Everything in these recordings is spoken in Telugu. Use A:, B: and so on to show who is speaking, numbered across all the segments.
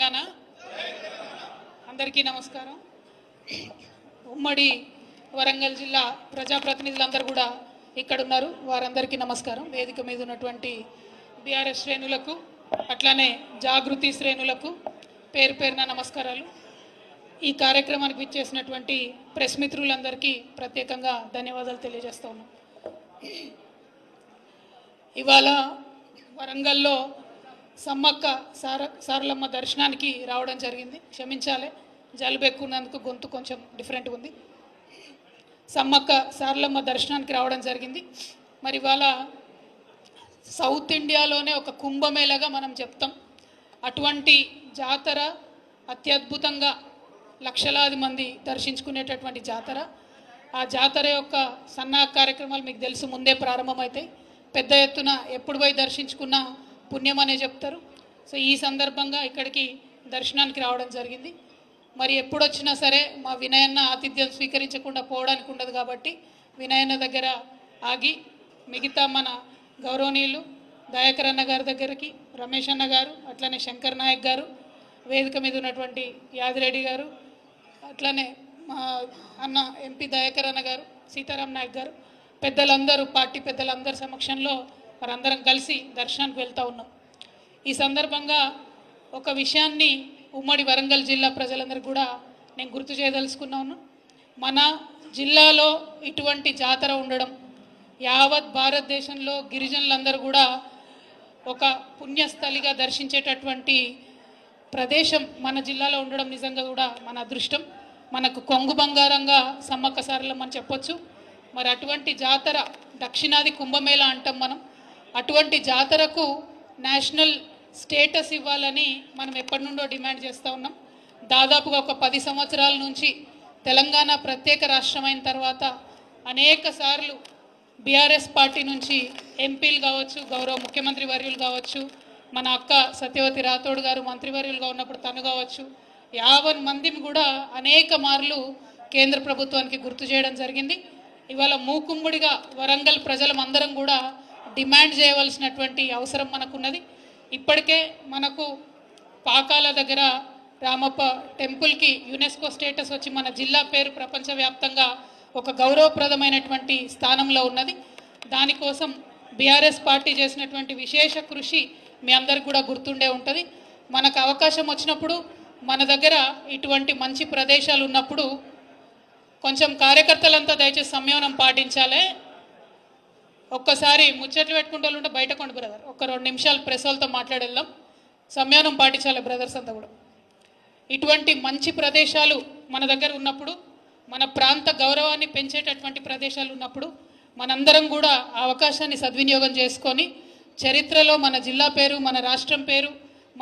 A: తెలంగాణ అందరికీ నమస్కారం. ఉమ్మడి వరంగల్ జిల్లా ప్రజాప్రతినిధులందరూ కూడా ఇక్కడ ఉన్నారు. వారందరికీ నమస్కారం. వేదిక మీద ఉన్నటువంటి బీఆర్ఎస్ శ్రేణులకు అట్లానే జాగృతి శ్రేణులకు పేరు పేరున నమస్కారాలు. ఈ కార్యక్రమానికి విచ్చేసినటువంటి ప్రెస్ మిత్రులందరికీ ప్రత్యేకంగా ధన్యవాదాలు తెలియజేస్తా ఉన్నాం. ఇవాళ వరంగల్లో సమ్మక్క సారలమ్మ దర్శనానికి రావడం జరిగింది. క్షమించాలి, జలుబు ఎక్కున్నందుకు గొంతు కొంచెం డిఫరెంట్గా ఉంది. సమ్మక్క సారలమ్మ దర్శనానికి రావడం జరిగింది. మరి ఇవాళ సౌత్ ఇండియాలోనే ఒక కుంభమేళగా మనం చెప్తాం. అటువంటి జాతర అత్యద్భుతంగా లక్షలాది మంది దర్శించుకునేటటువంటి జాతర. ఆ జాతర యొక్క సన్నాహ కార్యక్రమాలు మీకు తెలుసు, ముందే ప్రారంభమవుతాయి. పెద్ద ఎత్తున ఎప్పుడు పోయి దర్శించుకున్న పుణ్యం అనే చెప్తారు. సో ఈ సందర్భంగా ఇక్కడికి దర్శనానికి రావడం జరిగింది. మరి ఎప్పుడు వచ్చినా సరే మా వినయన్న ఆతిథ్యం స్వీకరించకుండా పోవడానికి ఉండదు కాబట్టి వినయన్న దగ్గర ఆగి మిగతా మన గౌరవనీయులు దయాకర్ అన్న గారి దగ్గరికి, రమేష్ అన్న గారు, అట్లనే శంకర్ నాయక్ గారు, వేదిక మీద ఉన్నటువంటి యాదిరెడ్డి గారు, అట్లనే మా అన్న ఎంపీ దయాకర్ అన్న గారు, సీతారాం నాయక్ గారు, పెద్దలందరూ పార్టీ పెద్దలందరి సమక్షంలో మనందరం కలిసి దర్శనానికి వెళ్తూ ఉన్నాం. ఈ సందర్భంగా ఒక విషయాన్ని ఉమ్మడి వరంగల్ జిల్లా ప్రజలందరికీ కూడా నేను గుర్తు చేయదలుచుకున్నాను. మన జిల్లాలో ఇటువంటి జాతర ఉండడం, యావత్ భారతదేశంలో గిరిజనులందరూ కూడా ఒక పుణ్యస్థలిగా దర్శించేటటువంటి ప్రదేశం మన జిల్లాలో ఉండడం నిజంగా కూడా మన అదృష్టం. మనకు కొంగు బంగారంగా సమ్మక్క సారలమ్మ అని చెప్పొచ్చు. మరి అటువంటి జాతర దక్షిణాది కుంభమేళ అంటాం మనం. అటువంటి జాతరకు నేషనల్ స్టేటస్ ఇవ్వాలని మనం ఎప్పటి నుండో డిమాండ్ చేస్తూ ఉన్నాం. దాదాపుగా ఒక 10 సంవత్సరాల నుంచి తెలంగాణ ప్రత్యేక రాష్ట్రమైన తర్వాత అనేక సార్లు బీఆర్ఎస్ పార్టీ నుంచి ఎంపీలు కావచ్చు, గౌరవ ముఖ్యమంత్రి వర్యులు కావచ్చు, మన అక్క సత్యవతి రాథోడ్ గారు మంత్రివర్యులుగా ఉన్నప్పుడు తను కావచ్చు, 50 మందిని కూడా అనేక మార్లు కేంద్ర ప్రభుత్వానికి గుర్తు చేయడం జరిగింది. ఇవాళ మూకుమ్మడిగా వరంగల్ ప్రజలందరం కూడా డిమాండ్ చేయవలసినటువంటి అవసరం మనకున్నది. ఇప్పటికే మనకు పాకాల దగ్గర రామప్ప టెంపుల్కి యునెస్కో స్టేటస్ వచ్చి మన జిల్లా పేరు ప్రపంచవ్యాప్తంగా ఒక గౌరవప్రదమైనటువంటి స్థానంలో ఉన్నది. దానికోసం బీఆర్ఎస్ పార్టీ చేసినటువంటి విశేష కృషి మీ అందరికి కూడా గుర్తుండే ఉంటుంది. మనకు అవకాశం వచ్చినప్పుడు మన దగ్గర ఇటువంటి మంచి ప్రదేశాలు ఉన్నప్పుడు కొంచెం కార్యకర్తలంతా దయచేసి సంయమనం పాటించాలి. ఒక్కసారి ముచ్చట్లు పెట్టుకుంటూ ఉంటే బయట కొండ బ్రదర్, ఒక 2 నిమిషాలు ప్రెస్ వాళ్ళతో మాట్లాడేద్దాం. సంయమనం పాటించాలి బ్రదర్స్ అంతా కూడా. ఇటువంటి మంచి ప్రదేశాలు మన దగ్గర ఉన్నప్పుడు, మన ప్రాంత గౌరవాన్ని పెంచేటటువంటి ప్రదేశాలు ఉన్నప్పుడు మనందరం కూడా ఆ అవకాశాన్ని సద్వినియోగం చేసుకొని చరిత్రలో మన జిల్లా పేరు, మన రాష్ట్రం పేరు,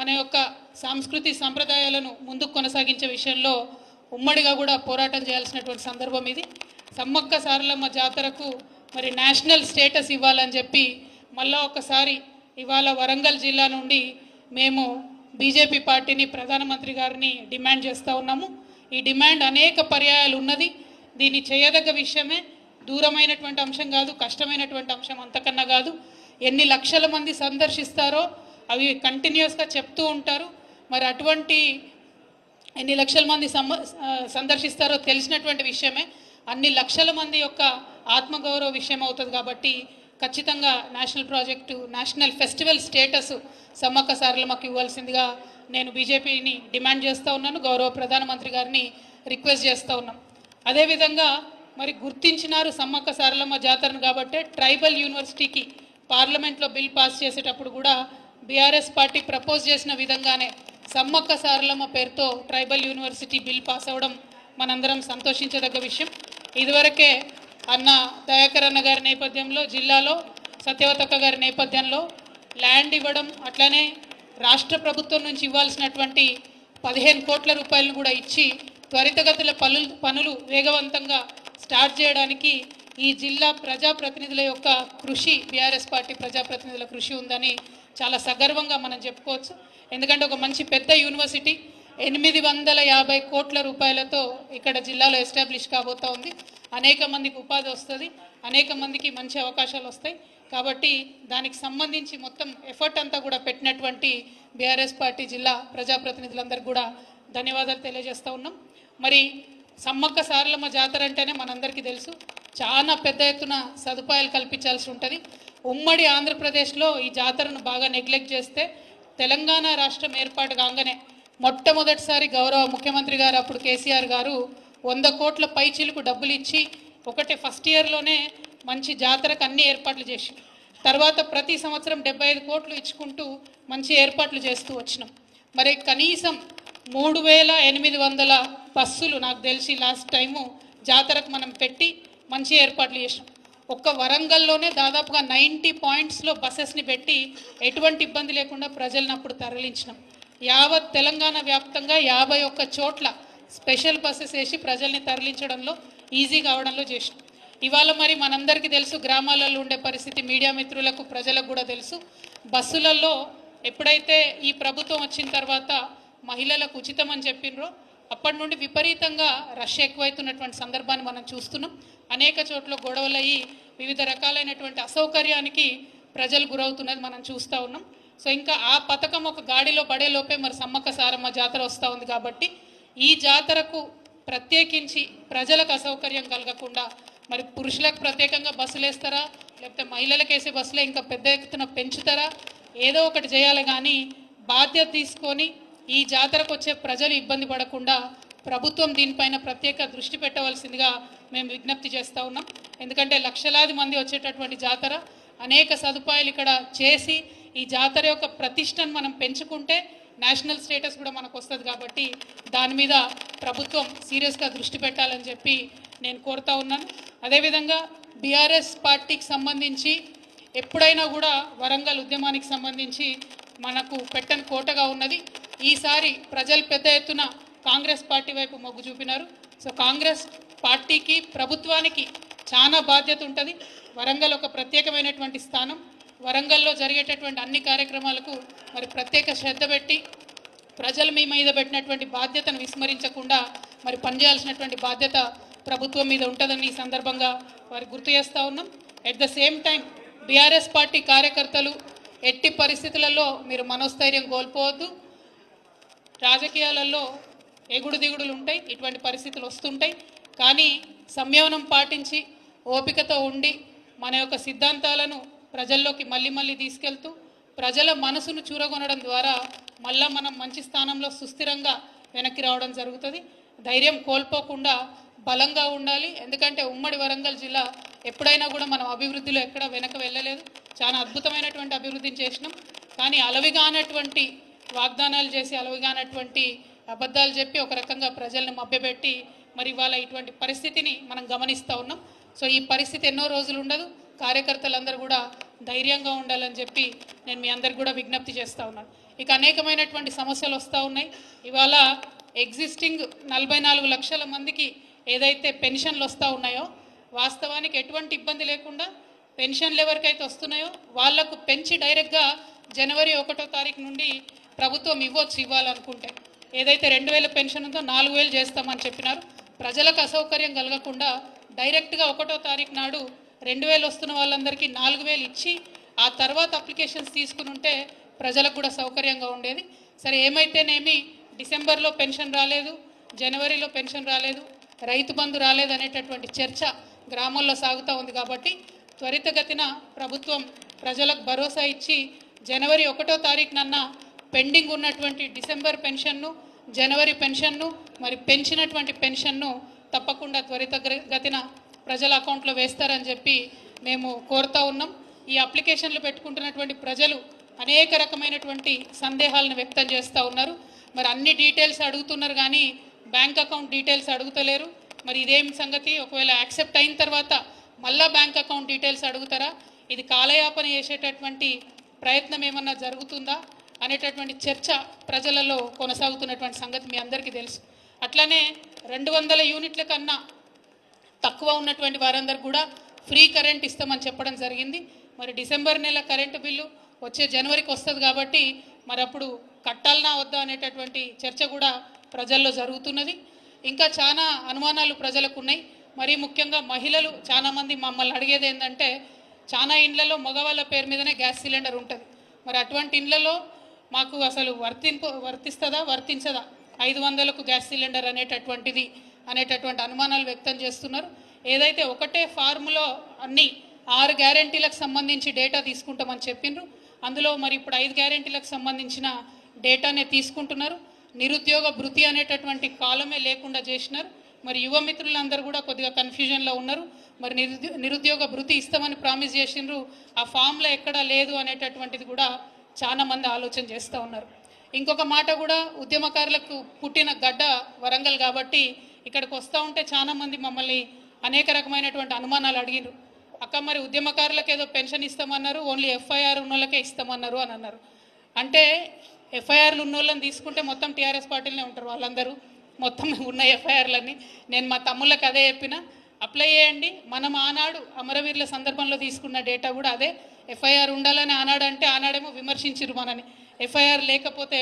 A: మన యొక్క సంస్కృతి సంప్రదాయాలను ముందుకు కొనసాగించే విషయంలో ఉమ్మడిగా కూడా పోరాటం చేయాల్సినటువంటి సందర్భం ఇది. సమ్మక్క సారలమ్మ జాతరకు మరి నేషనల్ స్టేటస్ ఇవ్వాలని చెప్పి మళ్ళా ఒకసారి ఇవాళ వరంగల్ జిల్లా నుండి మేము బీజేపీ పార్టీని, ప్రధానమంత్రి గారిని డిమాండ్ చేస్తూ ఉన్నాము. ఈ డిమాండ్ అనేక పర్యాయాలు ఉన్నది. దీన్ని చేయదగ్గ విషయమే, దూరమైనటువంటి అంశం కాదు, కష్టమైనటువంటి అంశం అంతకన్నా కాదు. ఎన్ని లక్షల మంది సందర్శిస్తారో అవి కంటిన్యూస్గా చెప్తూ ఉంటారు. మరి అటువంటి ఎన్ని లక్షల మంది సందర్శిస్తారో తెలిసినటువంటి విషయమే. అన్ని లక్షల మంది యొక్క ఆత్మగౌరవ విషయం అవుతుంది కాబట్టి ఖచ్చితంగా national project, national festival status Sammakka సారలమ్మకి ఇవ్వాల్సిందిగా నేను బీజేపీని డిమాండ్ చేస్తూ ఉన్నాను. గౌరవ ప్రధానమంత్రి గారిని రిక్వెస్ట్ చేస్తూ ఉన్నాం. అదేవిధంగా మరి గుర్తించినారు సమ్మక్క సారలమ్మ జాతరను కాబట్టి ట్రైబల్ యూనివర్సిటీకి పార్లమెంట్లో బిల్ పాస్ చేసేటప్పుడు కూడా బీఆర్ఎస్ పార్టీ ప్రపోజ్ చేసిన విధంగానే సమ్మక్క సారలమ్మ పేరుతో ట్రైబల్ యూనివర్సిటీ బిల్ పాస్ అవ్వడం మనందరం సంతోషించదగ్గ విషయం. ఇదివరకే అన్న దయాకర్ అన్న గారి నేపథ్యంలో, జిల్లాలో సత్యవతక్క గారి నేపథ్యంలో ల్యాండ్ ఇవ్వడం, అట్లనే రాష్ట్ర ప్రభుత్వం నుంచి ఇవ్వాల్సినటువంటి 15 కోట్ల రూపాయలను కూడా ఇచ్చి త్వరితగతుల పనులు వేగవంతంగా స్టార్ట్ చేయడానికి ఈ జిల్లా ప్రజాప్రతినిధుల యొక్క కృషి, బీఆర్ఎస్ పార్టీ ప్రజాప్రతినిధుల కృషి ఉందని చాలా సగర్వంగా మనం చెప్పుకోవచ్చు. ఎందుకంటే ఒక మంచి పెద్ద యూనివర్సిటీ 850 కోట్ల రూపాయలతో ఇక్కడ జిల్లాలో ఎస్టాబ్లిష్ కాబోతా ఉంది. అనేక మందికి ఉపాధి వస్తుంది, అనేక మందికి మంచి అవకాశాలు వస్తాయి. కాబట్టి దానికి సంబంధించి మొత్తం ఎఫర్ట్ అంతా కూడా పెట్టినటువంటి బీఆర్ఎస్ పార్టీ జిల్లా ప్రజాప్రతినిధులందరికీ కూడా ధన్యవాదాలు తెలియజేస్తూ ఉన్నాం. మరి సమ్మక్క సారలమ్మ జాతర అంటేనే మనందరికీ తెలుసు, చాలా పెద్ద ఎత్తున సదుపాయాలు కల్పించాల్సి ఉంటుంది. ఉమ్మడి ఆంధ్రప్రదేశ్లో ఈ జాతరను బాగా నెగ్లెక్ట్ చేస్తే తెలంగాణ రాష్ట్రం ఏర్పాటు కాగానే మొట్టమొదటిసారి గౌరవ ముఖ్యమంత్రి గారు అప్పుడు కేసీఆర్ గారు 100 కోట్ల పైచిలకు డబ్బులు ఇచ్చి ఒకటే ఫస్ట్ ఇయర్లోనే మంచి జాతరకు అన్ని ఏర్పాట్లు చేసి తర్వాత ప్రతి సంవత్సరం 75 కోట్లు ఇచ్చుకుంటూ మంచి ఏర్పాట్లు చేస్తూ వచ్చినాం. మరి కనీసం 3800 బస్సులు నాకు తెలిసి లాస్ట్ టైము జాతరకు మనం పెట్టి మంచి ఏర్పాట్లు చేసినాం. ఒక్క వరంగల్లోనే దాదాపుగా 90 పాయింట్స్లో బస్సెస్ని పెట్టి ఎటువంటి ఇబ్బంది లేకుండా ప్రజలను అప్పుడు తరలించినాం. యావత్ తెలంగాణ వ్యాప్తంగా 51 చోట్ల స్పెషల్ బస్సెస్ వేసి ప్రజల్ని తరలించడంలో ఈజీ కావడంలో చేసినాం. ఇవాళ మరి మనందరికీ తెలుసు, గ్రామాలలో ఉండే పరిస్థితి మీడియా మిత్రులకు ప్రజలకు కూడా తెలుసు. బస్సులలో ఎప్పుడైతే ఈ ప్రభుత్వం వచ్చిన తర్వాత మహిళలకు ఉచితం అని చెప్పినరో అప్పటి నుండి విపరీతంగా రష్ ఎక్కువైతున్నటువంటి సందర్భాన్ని మనం చూస్తున్నాం. అనేక చోట్ల గొడవలయ్యి వివిధ రకాలైనటువంటి అసౌకర్యానికి ప్రజలు గురవుతున్నది మనం చూస్తూ ఉన్నాం. సో ఇంకా ఆ పథకం ఒక గాడిలో పడేలోపే మరి సమ్మక్క సారమ్మ జాతర వస్తూ ఉంది. కాబట్టి ఈ జాతరకు ప్రత్యేకించి ప్రజలకు అసౌకర్యం కలగకుండా మరి పురుషులకు ప్రత్యేకంగా బస్సులు వేస్తారా, లేకపోతే మహిళలకు వేసే బస్సులే ఇంకా పెద్ద ఎత్తున పెంచుతారా, ఏదో ఒకటి చేయాలి. కానీ బాధ్యత తీసుకొని ఈ జాతరకు వచ్చే ప్రజలు ఇబ్బంది పడకుండా ప్రభుత్వం దీనిపైన ప్రత్యేక దృష్టి పెట్టవలసిందిగా మేము విజ్ఞప్తి చేస్తూ ఉన్నాం. ఎందుకంటే లక్షలాది మంది వచ్చేటటువంటి జాతర, అనేక సదుపాయాలు ఇక్కడ చేసి ఈ జాతర యొక్క ప్రతిష్టను మనం పెంచుకుంటే నేషనల్ స్టేటస్ కూడా మనకు వస్తుంది. కాబట్టి దాని మీద ప్రభుత్వం సీరియస్గా దృష్టి పెట్టాలని చెప్పి నేను కోరుతా ఉన్నాను. అదేవిధంగా బీఆర్ఎస్ పార్టీకి సంబంధించి ఎప్పుడైనా కూడా వరంగల్ ఉద్యమానికి సంబంధించి మనకు పెట్టని కోటగా ఉన్నది. ఈసారి ప్రజలు పెద్ద ఎత్తున కాంగ్రెస్ పార్టీ వైపు మొగ్గు చూపినారు. సో కాంగ్రెస్ పార్టీకి ప్రభుత్వానికి చాలా బాధ్యత ఉంటుంది. వరంగల్ ఒక ప్రత్యేకమైనటువంటి స్థానం. వరంగల్లో జరిగేటటువంటి అన్ని కార్యక్రమాలకు మరి ప్రత్యేక శ్రద్ధ పెట్టి ప్రజలు మీ మీద పెట్టినటువంటి బాధ్యతను విస్మరించకుండా మరి పనిచేయాల్సినటువంటి బాధ్యత ప్రభుత్వం మీద ఉంటుందని ఈ సందర్భంగా వారికి గుర్తు చేస్తూ ఉన్నాం. At the same time BRS party కార్యకర్తలు ఎట్టి పరిస్థితులలో మీరు మనోస్థైర్యం కోల్పోవద్దు. రాజకీయాలలో ఎగుడు దిగుడులు ఉంటాయి, ఇటువంటి పరిస్థితులు వస్తుంటాయి. కానీ సంయమనం పాటించి ఓపికతో ఉండి మన యొక్క సిద్ధాంతాలను ప్రజల్లోకి మళ్ళీ తీసుకెళ్తూ ప్రజల మనసును చూరగొనడం ద్వారా మళ్ళీ మనం మంచి స్థానంలో సుస్థిరంగా వెనక్కి రావడం జరుగుతుంది. ధైర్యం కోల్పోకుండా బలంగా ఉండాలి. ఎందుకంటే ఉమ్మడి వరంగల్ జిల్లా ఎప్పుడైనా కూడా మనం అభివృద్ధిలో ఎక్కడ వెనక వెళ్ళలేదు. చాలా అద్భుతమైనటువంటి అభివృద్ధిని చేసినాం. కానీ అలవిగానటువంటి వాగ్దానాలు చేసి అలవిగానటువంటి అబద్ధాలు చెప్పి ఒక రకంగా ప్రజల్ని మభ్యపెట్టి మరి ఇవాళ ఇటువంటి పరిస్థితిని మనం గమనిస్తూ ఉన్నాం. సో ఈ పరిస్థితి ఎన్నో రోజులు ఉండదు. కార్యకర్తలందరూ కూడా ధైర్యంగా ఉండాలని చెప్పి నేను మీ అందరికి కూడా విజ్ఞప్తి చేస్తూ ఉన్నాను. ఇక అనేకమైనటువంటి సమస్యలు వస్తూ ఉన్నాయి. ఇవాళ ఎగ్జిస్టింగ్ 44 లక్షల మందికి ఏదైతే పెన్షన్లు వస్తూ ఉన్నాయో వాస్తవానికి ఎటువంటి ఇబ్బంది లేకుండా పెన్షన్లు ఎవరికైతే వస్తున్నాయో వాళ్లకు పెంచి డైరెక్ట్గా జనవరి 1వ తారీఖు నుండి ప్రభుత్వం ఇవ్వాలనుకుంటే ఏదైతే 2000 పెన్షన్ ఉందో 4000 చేస్తామని చెప్పినారు. ప్రజలకు అసౌకర్యం కలగకుండా డైరెక్ట్గా 1వ తారీఖు నాడు 2000 వస్తున్న వాళ్ళందరికీ 4000 ఇచ్చి ఆ తర్వాత అప్లికేషన్స్ తీసుకుని ఉంటే ప్రజలకు కూడా సౌకర్యంగా ఉండేది. సరే ఏమైతేనేమి డిసెంబర్లో పెన్షన్ రాలేదు, జనవరిలో పెన్షన్ రాలేదు, రైతు బంధు రాలేదు అనేటటువంటి చర్చ గ్రామాల్లో సాగుతూ ఉంది. కాబట్టి త్వరితగతిన ప్రభుత్వం ప్రజలకు భరోసా ఇచ్చి జనవరి 1వ తారీఖునన్న పెండింగ్ ఉన్నటువంటి డిసెంబర్ పెన్షన్ను, జనవరి పెన్షన్ను మరి పెంచినటువంటి పెన్షన్ను తప్పకుండా త్వరితగతిన ప్రజల అకౌంట్లో వేస్తారని చెప్పి మేము కోరుతూ ఉన్నాం. ఈ అప్లికేషన్లు పెట్టుకుంటున్నటువంటి ప్రజలు అనేక రకమైనటువంటి సందేహాలను వ్యక్తం చేస్తూ ఉన్నారు. మరి అన్ని డీటెయిల్స్ అడుగుతున్నారు కానీ బ్యాంక్ అకౌంట్ డీటెయిల్స్ అడుగుతలేరు. మరి ఇదేం సంగతి? ఒకవేళ యాక్సెప్ట్ అయిన తర్వాత మళ్ళా బ్యాంక్ అకౌంట్ డీటెయిల్స్ అడుగుతారా? ఇది కాలయాపన చేసేటటువంటి ప్రయత్నం ఏమన్నా జరుగుతుందా అనేటటువంటి చర్చ ప్రజలలో కొనసాగుతున్నటువంటి సంగతి మీ అందరికీ తెలుసు. అట్లనే 200 యూనిట్ల కన్నా తక్కువ ఉన్నటువంటి వారందరూ కూడా ఫ్రీ కరెంట్ ఇస్తామని చెప్పడం జరిగింది. మరి డిసెంబర్ నెల కరెంటు బిల్లు వచ్చే జనవరికి వస్తుంది కాబట్టి మరి అప్పుడు కట్టాలనా వద్దా అనేటటువంటి చర్చ కూడా ప్రజల్లో జరుగుతున్నది. ఇంకా చాలా అనుమానాలు ప్రజలకు ఉన్నాయి. మరీ ముఖ్యంగా మహిళలు చాలామంది మమ్మల్ని అడిగేది ఏంటంటే చాలా ఇండ్లలో మగవాళ్ళ పేరు మీదనే గ్యాస్ సిలిండర్ ఉంటుంది. మరి అటువంటి ఇండ్లలో మాకు అసలు వర్తిస్తుందా వర్తించదా 500కు గ్యాస్ సిలిండర్ అనేటటువంటి అనుమానాలు వ్యక్తం చేస్తున్నారు. ఏదైతే ఒకటే ఫార్ములో అన్ని 6 గ్యారెంటీలకు సంబంధించి డేటా తీసుకుంటామని చెప్పిండ్రు. అందులో మరి ఇప్పుడు 5 గ్యారెంటీలకు సంబంధించిన డేటానే తీసుకుంటున్నారు. నిరుద్యోగ భృతి అనేటటువంటి కాలమే లేకుండా చేసినారు. మరి యువ మిత్రులందరూ కూడా కొద్దిగా కన్ఫ్యూజన్లో ఉన్నారు. మరి నిరుద్యోగ భృతి ఇస్తామని ప్రామిస్ చేసిండ్రు, ఆ ఫామ్లో ఎక్కడా లేదు అనేటటువంటిది కూడా చాలా మంది ఆలోచన చేస్తూ ఉన్నారు. ఇంకొక మాట కూడా, ఉద్యమకారులకు పుట్టిన గడ్డ వరంగల్ కాబట్టి ఇక్కడికి వస్తూ ఉంటే చాలామంది మమ్మల్ని అనేక రకమైనటువంటి అనుమానాలు అడిగినారు. అక్క మరి ఉద్యమకారులకు ఏదో పెన్షన్ ఇస్తామన్నారు, ఓన్లీ ఎఫ్ఐఆర్ ఉన్నోళ్ళకే ఇస్తామన్నారు అని అన్నారు. అంటే ఎఫ్ఐఆర్లు ఉన్నోళ్ళని తీసుకుంటే మొత్తం టీఆర్ఎస్ పార్టీలనే ఉంటారు వాళ్ళందరూ, మొత్తం ఉన్న ఎఫ్ఐఆర్లన్నీ. నేను మా తమ్ముళ్ళకి అదే చెప్పిన, అప్లై చేయండి. మనం ఆనాడు అమరవీరుల సందర్భంలో తీసుకున్న డేటా కూడా అదే. ఎఫ్ఐఆర్ ఉండాలని ఆనాడు అంటే ఆనాడేమో విమర్శించారు మనని, ఎఫ్ఐఆర్ లేకపోతే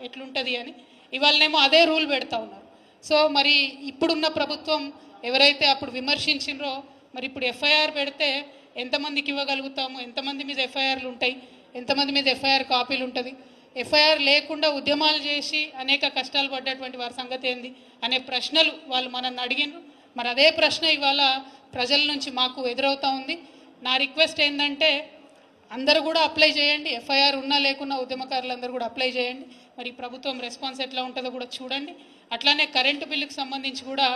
A: ఎట్లుంటుంది అని. ఇవాళనేమో అదే రూల్ పెడతా ఉన్నారు. సో మరి ఇప్పుడున్న ప్రభుత్వం ఎవరైతే అప్పుడు విమర్శించిండ్రో, మరి ఇప్పుడు ఎఫ్ఐఆర్ పెడితే ఎంతమందికి ఇవ్వగలుగుతాము, ఎంతమంది మీద ఎఫ్ఐఆర్లు ఉంటాయి, ఎంతమంది మీద ఎఫ్ఐఆర్ కాపీలు ఉంటుంది, ఎఫ్ఐఆర్ లేకుండా ఉద్యమాలు చేసి అనేక కష్టాలు పడ్డటువంటి వారి సంగతి ఏంది అనే ప్రశ్నలు వాళ్ళు మనల్ని అడిగినారు. మరి అదే ప్రశ్న ఇవాళ ప్రజల నుంచి మాకు ఎదురవుతూ ఉంది. నా రిక్వెస్ట్ ఏంటంటే అందరూ కూడా అప్లై చేయండి, ఎఫ్ఐఆర్ ఉన్నా లేకున్నా ఉద్యమకారులందరూ కూడా అప్లై చేయండి. మరి ప్రభుత్వం రెస్పాన్స్ ఎట్లా ఉంటుందో కూడా చూడండి. అట్లానే కరెంటు బిల్లుకు సంబంధించి కూడా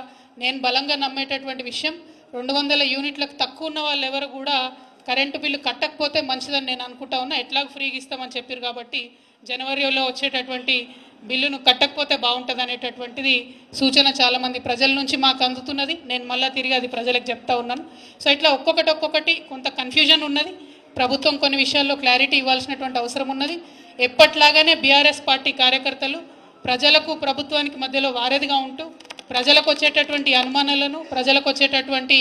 A: నేను బలంగా నమ్మేటటువంటి విషయం, 200 యూనిట్లకు తక్కువ ఉన్న వాళ్ళు ఎవరు కూడా కరెంటు బిల్లు కట్టకపోతే మంచిదని నేను అనుకుంటా ఉన్నా. ఎట్లాగో ఫ్రీగా ఇస్తామని చెప్పారు కాబట్టి జనవరిలో వచ్చేటటువంటి బిల్లును కట్టకపోతే బాగుంటుంది అనేటటువంటిది సూచన చాలామంది ప్రజల నుంచి మాకు అందుతున్నది. నేను మళ్ళీ తిరిగి అది ప్రజలకు చెప్తా ఉన్నాను. సో ఇట్లా ఒక్కొక్కటి కొంత కన్ఫ్యూజన్ ఉన్నది. ప్రభుత్వం కొన్ని విషయాల్లో క్లారిటీ ఇవ్వాల్సినటువంటి అవసరం ఉన్నది. ఎప్పట్లాగానే బీఆర్ఎస్ పార్టీ కార్యకర్తలు ప్రజలకు ప్రభుత్వానికి మధ్యలో వారధిగా ఉంటూ ప్రజలకు వచ్చేటటువంటి అనుమానాలను, ప్రజలకు వచ్చేటటువంటి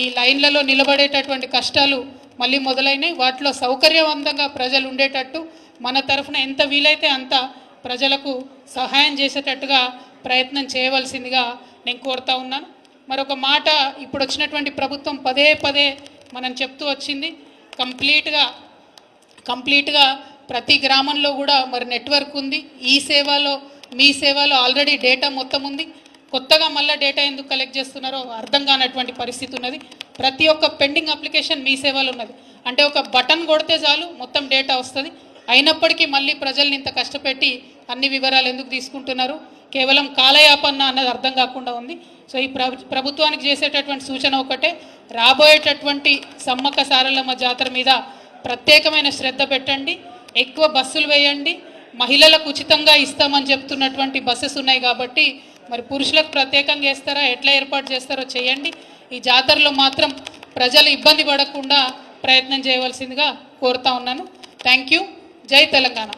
A: ఈ లైన్లలో నిలబడేటటువంటి కష్టాలు మళ్ళీ మొదలైనవి. వాటిలో సౌకర్యవంతంగా ప్రజలు ఉండేటట్టు మన తరఫున ఎంత వీలైతే అంత ప్రజలకు సహాయం చేసేటట్టుగా ప్రయత్నం చేయవలసిందిగా నేను కోరుతా ఉన్నాను. మరొక మాట, ఇప్పుడు వచ్చినటువంటి ప్రభుత్వం పదే మనం చెప్తూ వచ్చింది, కంప్లీట్గా ప్రతి గ్రామంలో కూడా మరి నెట్వర్క్ ఉంది. ఈ సేవలో మీ సేవలో ఆల్రెడీ డేటా మొత్తం ఉంది. కొత్తగా మళ్ళీ డేటా ఎందుకు కలెక్ట్ చేస్తున్నారో అర్థం కానటువంటి పరిస్థితి ఉన్నది. ప్రతి ఒక్క పెండింగ్ అప్లికేషన్ మీ సేవలో ఉన్నది. అంటే ఒక బటన్ కొడితే చాలు మొత్తం డేటా వస్తుంది. అయినప్పటికీ మళ్ళీ ప్రజల్ని ఇంత కష్టపెట్టి అన్ని వివరాలు ఎందుకు తీసుకుంటున్నారు, కేవలం కాలయాపన అన్నది అర్థం కాకుండా ఉంది. సో ఈ ప్రభుత్వానికి చేసేటటువంటి సూచన ఒకటే, రాబోయేటటువంటి సమ్మక్క సారలమ్మ జాతర మీద ప్రత్యేకమైన శ్రద్ధ పెట్టండి, ఎక్కువ బస్సులు వేయండి. మహిళలకు ఉచితంగా ఇస్తామని చెప్తున్నటువంటి బస్సెస్ ఉన్నాయి కాబట్టి మరి పురుషులకు ప్రత్యేకంగా వేస్తారా, ఎట్లా ఏర్పాటు చేస్తారో చేయండి. ఈ జాతరలో మాత్రం ప్రజలు ఇబ్బంది పడకుండా ప్రయత్నం చేయవలసిందిగా కోరుతా ఉన్నాను. Thank you. జై తెలంగాణ.